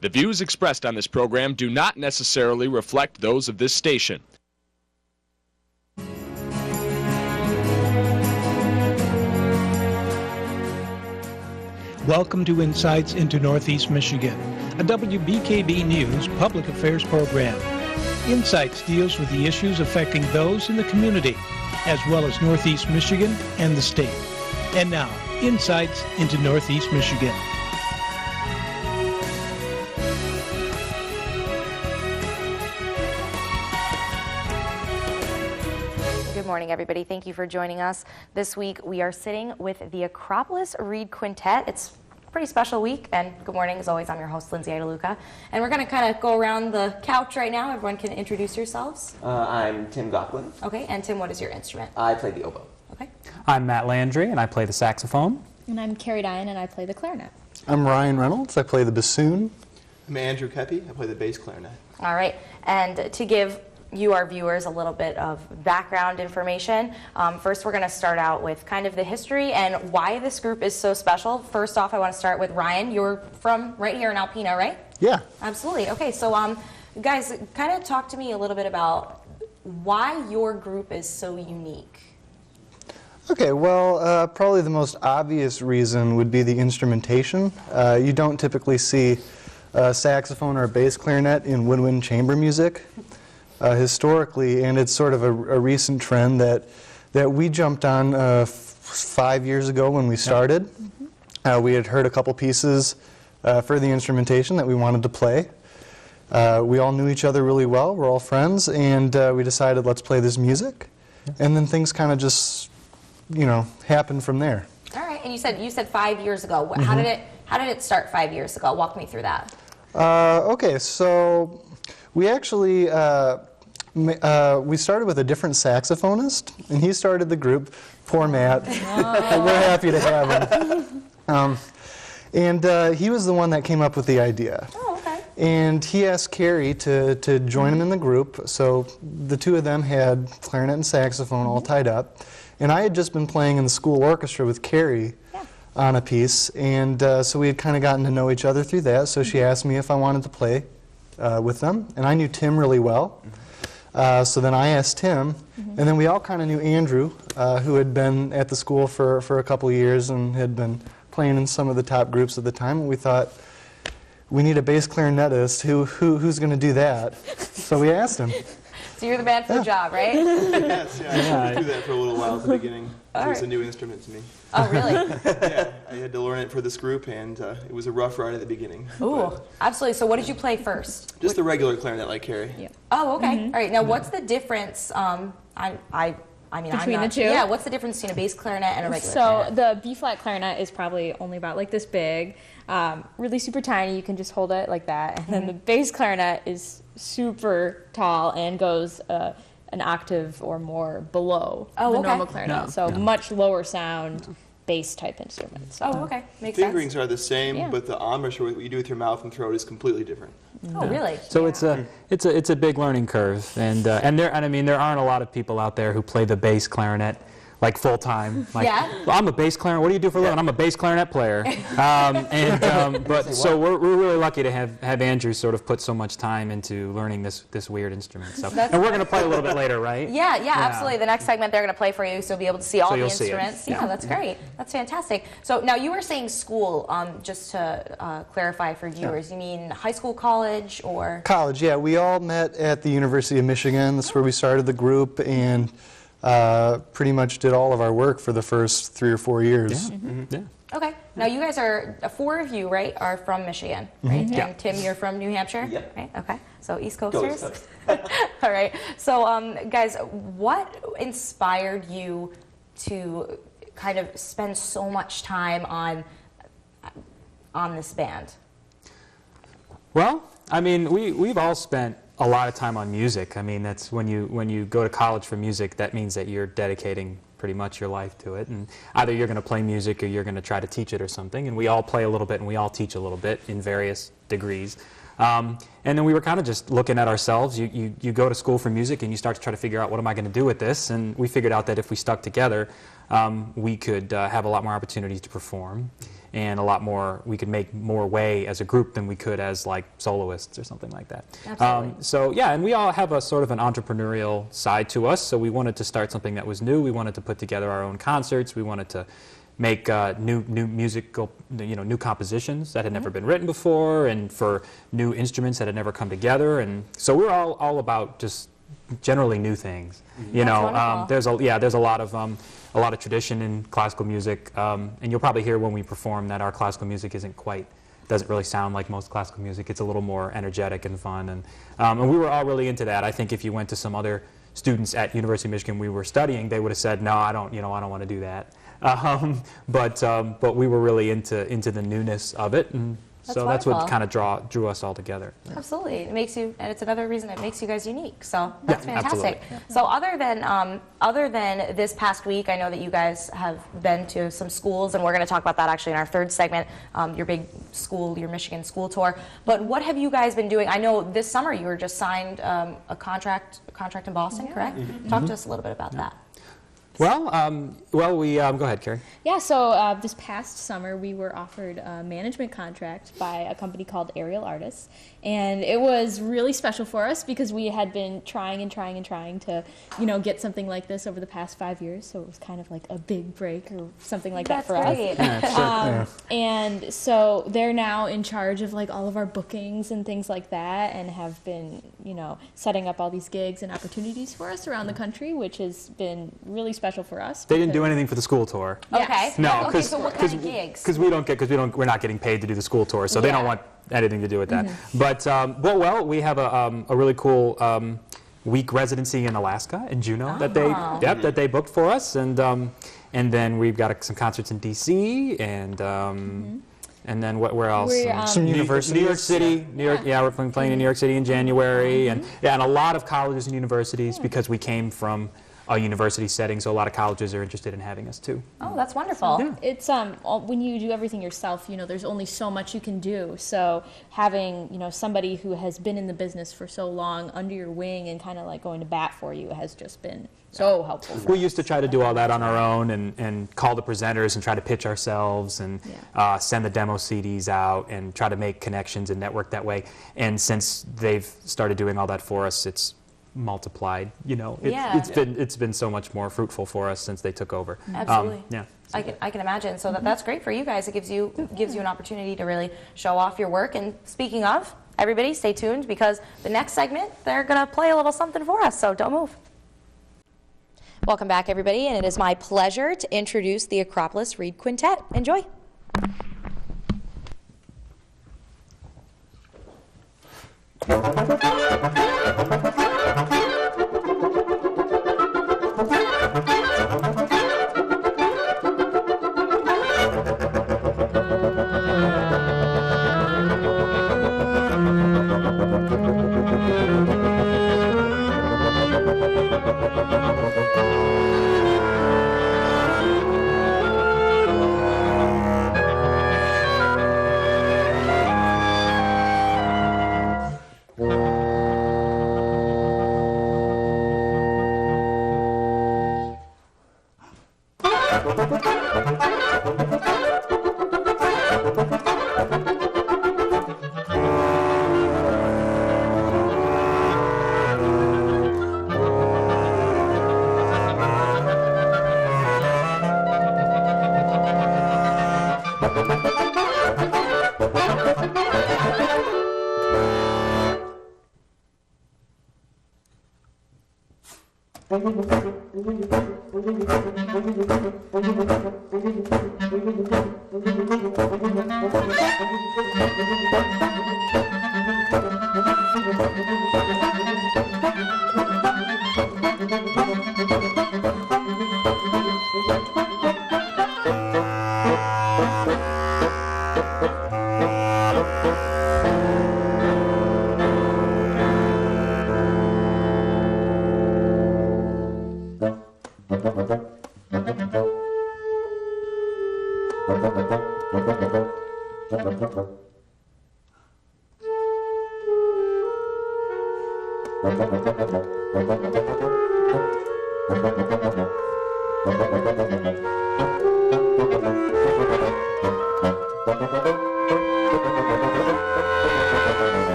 The views expressed on this program do not necessarily reflect those of this station. Welcome to Insights into Northeast Michigan, a WBKB News public affairs program. Insights deals with the issues affecting those in the community, as well as Northeast Michigan and the state. And now, Insights into Northeast Michigan. Good morning, everybody. Thank you for joining us. This week, we are sitting with the Acropolis Reed Quintet. It's a pretty special week, and good morning. As always, I'm your host, Lindsay Idaluca. And we're going to kind of go around the couch right now. Everyone can introduce yourselves. I'm Tim Gocklin. Okay, and Tim, what is your instrument? I play the oboe. Okay. I'm Matt Landry, and I play the saxophone. And I'm Carrie Dyan, and I play the clarinet. I'm Ryan Reynolds. I play the bassoon. I'm Andrew Kepi. I play the bass clarinet. All right, and to give you, our viewers, a little bit of background information. First, we're going to start out with kind of the history and why this group is so special. First off, I want to start with Ryan. You're from right here in Alpena, right? Yeah. Absolutely. Okay, so guys, kind of talk to me a little bit about why your group is so unique. Okay, well, probably the most obvious reason would be the instrumentation. You don't typically see a saxophone or a bass clarinet in woodwind chamber music. Historically, and it's sort of a recent trend that we jumped on 5 years ago when we started. Mm-hmm. We had heard a couple pieces for the instrumentation that we wanted to play. We all knew each other really well, we're all friends, and we decided let's play this music. And then things kind of just, happened from there. All right, and you said 5 years ago. Mm-hmm. How did it start 5 years ago? Walk me through that. Okay, so we actually we started with a different saxophonist, and he started the group. Poor Matt. Oh. We're happy to have him. And he was the one that came up with the idea. Oh, okay. And he asked Carrie to join him in the group, so the two of them had clarinet and saxophone all tied up. And I had just been playing in the school orchestra with Carrie on a piece, and so we had kind of gotten to know each other through that, so she asked me if I wanted to play with them, and I knew Tim really well. So then I asked Tim, and then we all kind of knew Andrew, who had been at the school for a couple of years and had been playing in some of the top groups at the time, and we thought, we need a bass clarinetist, who's going to do that? So we asked him. So you're the man for the job, right? Yes, I had to do that for a little while at the beginning. It was a new instrument to me. Oh, really? Yeah, I had to learn it for this group, and it was a rough ride at the beginning. Ooh, absolutely. So what did you play first? Just the regular clarinet like Carrie. Yeah. Oh, okay. All right. Now, what's the difference? Between the two? Yeah, what's the difference between a bass clarinet and a regular So clarinet? the B-flat clarinet is probably only about like this big, really super tiny. You can just hold it like that. And then the bass clarinet is super tall and goes an octave or more below the normal clarinet. So much lower sound, bass type instrument. So. Oh, okay. Makes sense. Fingerings are the same, but the embouchure, what you do with your mouth and throat, is completely different. Oh, really? So it's a big learning curve, and there aren't a lot of people out there who play the bass clarinet like full time. Like, well, I'm a bass clarinet. What do you do for a living? I'm a bass clarinet player. So we're really lucky to have Andrew sort of put so much time into learning this weird instrument. So, and we're going to play a little bit later, right? Yeah, absolutely. The next segment they're going to play for you, so you'll be able to see all the instruments. Yeah, that's great. That's fantastic. So now you were saying school, just to clarify for viewers. You mean high school, college, or? College, yeah. We all met at the University of Michigan. That's where we started the group, and pretty much did all of our work for the first 3 or 4 years. Yeah. Okay. Now you guys are, 4 of you, right, are from Michigan, right? Mm-hmm. And Tim, you're from New Hampshire? Yep. Right? Okay. So East Coasters? Go East Coast. All right. So guys, what inspired you to kind of spend so much time on this band? Well, I mean, we've all spent a lot of time on music. I mean, that's when you go to college for music, that means that you're dedicating pretty much your life to it, and either you're going to play music or you're going to try to teach it or something, and we all play a little bit and we all teach a little bit in various degrees. And then we were kind of just looking at ourselves. You go to school for music and you start to try to figure out, what am I going to do with this? And we figured out that if we stuck together, we could have a lot more opportunities to perform, and a lot more, we could make more way as a group than we could as like soloists or something like that. Absolutely. So yeah, and we all have a sort of an entrepreneurial side to us, so we wanted to start something that was new. We wanted to put together our own concerts. We wanted to make new musical, new compositions that had never been written before, and for new instruments that had never come together. And so we're all about just generally new things. There's a lot of tradition in classical music, and you'll probably hear when we perform that our classical music doesn't really sound like most classical music. It's a little more energetic and fun, and we were all really into that. I think if you went to some other students at University of Michigan we were studying, they would have said, no, I don't want to do that. But we were really into the newness of it, and so that's what kind of drew us all together. Absolutely, it makes you, and it's another reason it makes you guys unique. So that's fantastic. Absolutely. So other than this past week, I know that you guys have been to some schools, and we're going to talk about that actually in our third segment. Your big school, your Michigan school tour. But what have you guys been doing? I know this summer you were just signed a contract in Boston, correct? Talk to us a little bit about that. Well, we go ahead, Carrie. Yeah, so this past summer we were offered a management contract by a company called Aerial Artists, and it was really special for us because we had been trying to, get something like this over the past 5 years. So it was kind of like a big break or something like that for us. Yeah. And so they're now in charge of like all of our bookings and things like that, and have been, setting up all these gigs and opportunities for us around the country, which has been really special for us. They didn't do anything for the school tour. Okay. No, Okay, so what kind of gigs? Because we're not getting paid to do the school tour, so they don't want anything to do with that. But we have a really cool week residency in Alaska, in Juneau, that they booked for us, and then we've got some concerts in DC, and then where else? Some universities. New York City. We're playing in New York City in January, and a lot of colleges and universities, because we came from a university setting, so a lot of colleges are interested in having us too. Oh, that's wonderful. Yeah. It's when you do everything yourself, there's only so much you can do. So having, somebody who has been in the business for so long under your wing and kind of like going to bat for you has just been so helpful. We used to try to do all that on our own, and call the presenters and try to pitch ourselves, and send the demo CDs out and try to make connections and network that way. And since they've started doing all that for us, it's multiplied. It's been so much more fruitful for us since they took over. Absolutely. Yeah. I can imagine. So that's great for you guys. It gives you an opportunity to really show off your work. And speaking of, everybody stay tuned, because the next segment they're going to play a little something for us. So don't move. Welcome back, everybody, and it is my pleasure to introduce the Acropolis Reed Quintet. Enjoy.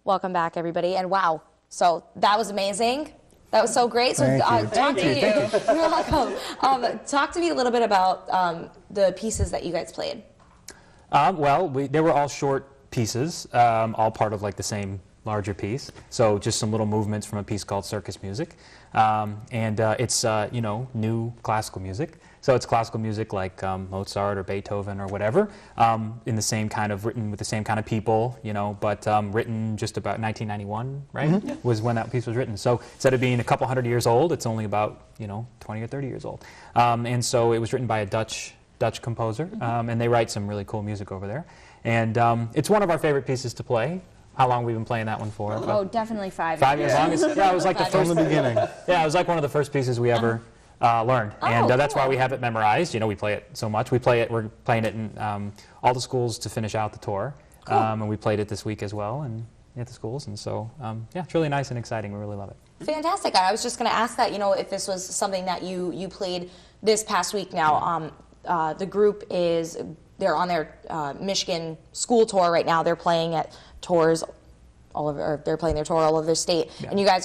Welcome back, everybody. And wow, so that was amazing. That was so great. So talk to you. You're welcome. Talk to me a little bit about the pieces that you guys played. Well, they were all short pieces, all part of like the same larger piece. So just some little movements from a piece called Circus Music. It's, you know, new classical music. So it's classical music like Mozart or Beethoven or whatever, in the same kind of, written with the same kind of people, you know, but written just about 1991, right, was when that piece was written. So instead of being a couple hundred years old, it's only about, you know, 20 or 30 years old. And so it was written by a Dutch composer, and they write some really cool music over there. And it's one of our favorite pieces to play. How long we've been playing that one for? Oh, definitely 5 years. 5 years. Long as, yeah, it was like the first, From the beginning. yeah, it was like one of the first pieces we ever learned, and that's why we have it memorized. You know, we play it so much. We play it. We're playing it in all the schools to finish out the tour, and we played it this week as well, and at the schools. And so, yeah, it's really nice and exciting. We really love it. Fantastic. I was just going to ask that, you know, if this was something that you played this past week. Now, the group they're on their Michigan school tour right now. They're playing at tours they're playing their tour all over the state, and you guys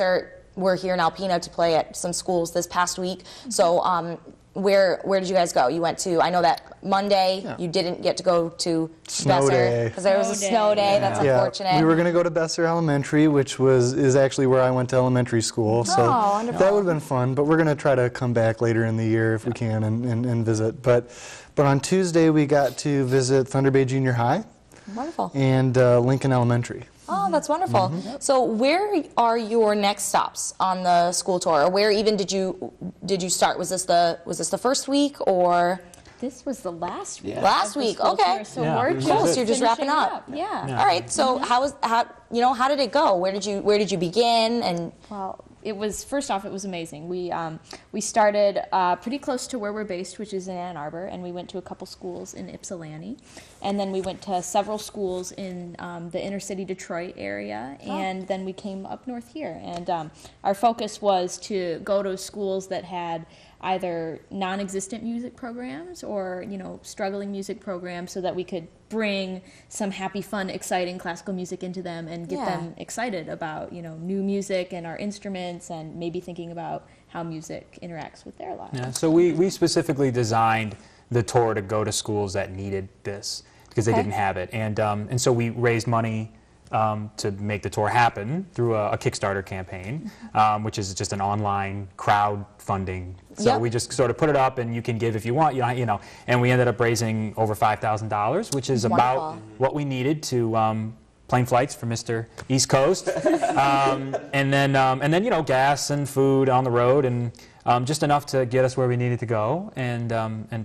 were here in Alpena to play at some schools this past week. So where did you guys go? You went to, I know that Monday you didn't get to go to Snow Besser day. because there was a snow day. That's unfortunate. We were going to go to Besser Elementary, which is actually where I went to elementary school. So wonderful. that would have been fun, but we're going to try to come back later in the year if we can and visit. But on Tuesday we got to visit Thunder Bay Junior High. Wonderful. And Lincoln Elementary. Oh, that's wonderful. So where are your next stops on the school tour? Or where even did you start? Was this the first week or? This was the last week. Last week, School okay. tour, so Yeah. we're Cool, just so you're just wrapping finishing up. Yeah. All right. So how did it go? Where did you begin? And Well, it was, first off, it was amazing. We started pretty close to where we're based, which is in Ann Arbor, and we went to a couple schools in Ypsilanti, and then we went to several schools in the inner city Detroit area, and then we came up north here. And our focus was to go to schools that had either non-existent music programs or, you know, struggling music programs, so that we could bring some happy, fun, exciting classical music into them and get them excited about, you know, new music and our instruments, and maybe thinking about how music interacts with their lives. Yeah, so we specifically designed the tour to go to schools that needed this because they didn't have it, and so we raised money to make the tour happen through a Kickstarter campaign, which is just an online crowdfunding. So we just sort of put it up, and you can give if you want, you know. And we ended up raising over $5,000, which is about what we needed to plane flights for Mr. East Coast, and then you know, gas and food on the road, and just enough to get us where we needed to go, and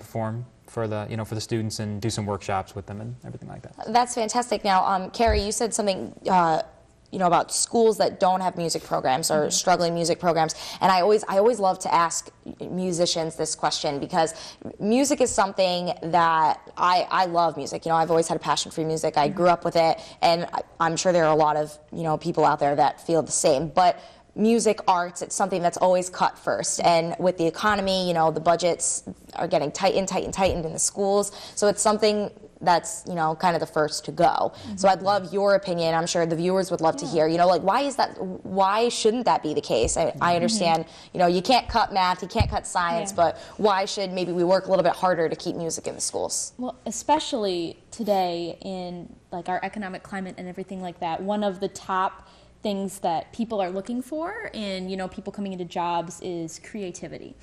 perform for the students and do some workshops with them and everything like that. that's fantastic. Now, Carrie, you said something, you know, about schools that don't have music programs or struggling music programs, and I always love to ask musicians this question, because music is something that I love music. You know, I've always had a passion for music. I grew up with it, and I'm sure there are a lot of, you know, people out there that feel the same. But music, arts, it's something that's always cut first. And with the economy, you know, the budgets are getting tightened in the schools. So it's something that's, you know, kind of the first to go. So I'd love your opinion. I'm sure the viewers would love to hear, you know, like, why shouldn't that be the case? I understand, you know, you can't cut math, you can't cut science, but why should maybe we work a little bit harder to keep music in the schools? Well, especially today in like our economic climate and everything like that, one of the top things that people are looking for in, you know, people coming into jobs is creativity.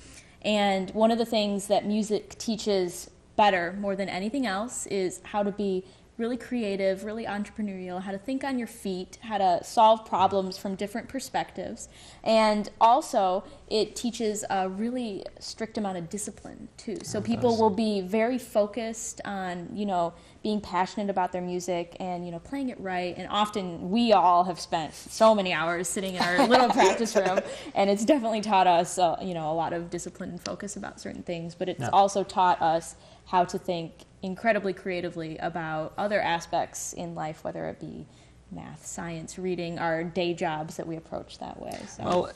And one of the things that music teaches better more than anything else is how to be really creative, really entrepreneurial, how to think on your feet, how to solve problems from different perspectives. And also, it teaches a really strict amount of discipline, too. So people will be very focused on, you know, being passionate about their music and, you know, playing it right. And often, we all have spent so many hours sitting in our little practice room, and it's definitely taught us, you know, a lot of discipline and focus about certain things. But it's also taught us how to think incredibly creatively about other aspects in life, whether it be math, science, reading, our day jobs that we approach that way. So. Well,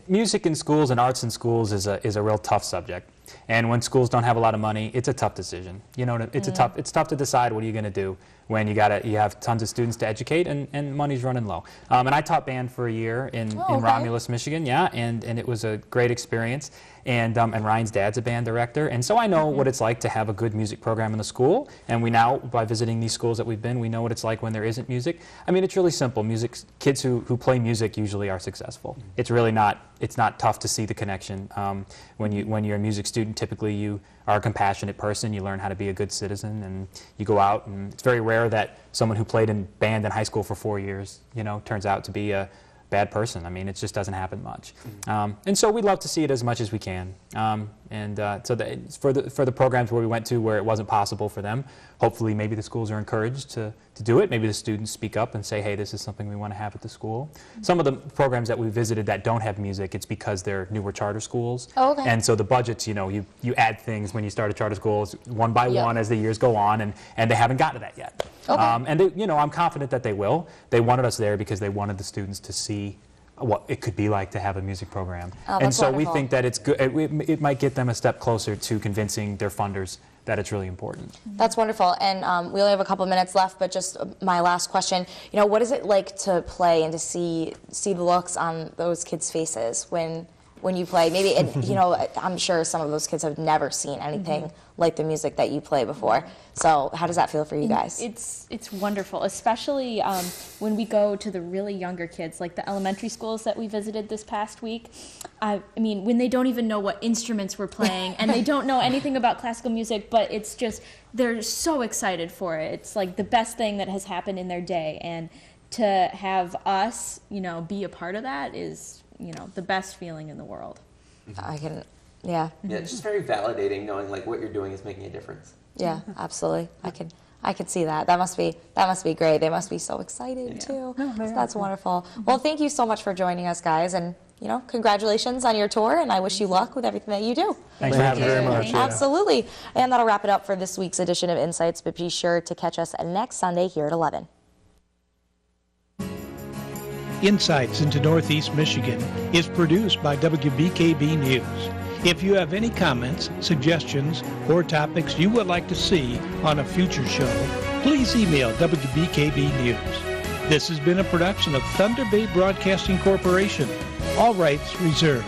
music in schools and arts in schools is a real tough subject. And when schools don't have a lot of money, it's a tough decision. You know, it's tough to decide what are you going to do when you have tons of students to educate and money's running low. And I taught band for a year in Romulus, Michigan, and it was a great experience. And Ryan's dad's a band director, and so I know what it's like to have a good music program in the school. And we now, by visiting these schools that we've been, we know what it's like when there isn't music. I mean, it's really simple. Kids who play music usually are successful. It's really it's not tough to see the connection. When you're a music student, typically you are a compassionate person. You learn how to be a good citizen, and you go out. And it's very rare that someone who played in band in high school for 4 years, turns out to be a bad person. I mean, it just doesn't happen much. And so we'd love to see it as much as we can. So for the programs where we went to where it wasn't possible for them, hopefully maybe the schools are encouraged to do it. Maybe the students speak up and say, hey, this is something we want to have at the school. Some of the programs that we visited that don't have music, it's because they're newer charter schools. Oh, okay. And so the budgets, you add things when you start a charter school one by one as the years go on, and they haven't gotten to that yet. Okay. And I'm confident that they will. They wanted us there because they wanted the students to see what it could be like to have a music program. Oh, and that's so wonderful. we think that it's good. It might get them a step closer to convincing their funders that it's really important. That's wonderful. And we only have a couple minutes left, but just my last question. What is it like to play and to see the looks on those kids' faces when you play? Maybe, I'm sure some of those kids have never seen anything like the music that you play before. So how does that feel for you guys? It's wonderful, especially when we go to the really younger kids, like the elementary schools that we visited this past week. I mean, when they don't even know what instruments we're playing and they don't know anything about classical music, but it's just, they're so excited for it. It's like the best thing that has happened in their day. And to have us, be a part of that is, the best feeling in the world. Yeah, it's just very validating knowing like what you're doing is making a difference. Yeah, absolutely. I can see that. That must be great. They must be so excited too. So that's wonderful. Well, thank you so much for joining us, guys, and congratulations on your tour, and I wish you luck with everything that you do. Thanks for having us. very much. Absolutely. And that'll wrap it up for this week's edition of Insights, but be sure to catch us next Sunday here at 11. Insights into Northeast Michigan is produced by WBKB News. If you have any comments, suggestions, or topics you would like to see on a future show, please email WBKB News. This has been a production of Thunder Bay Broadcasting Corporation. All rights reserved.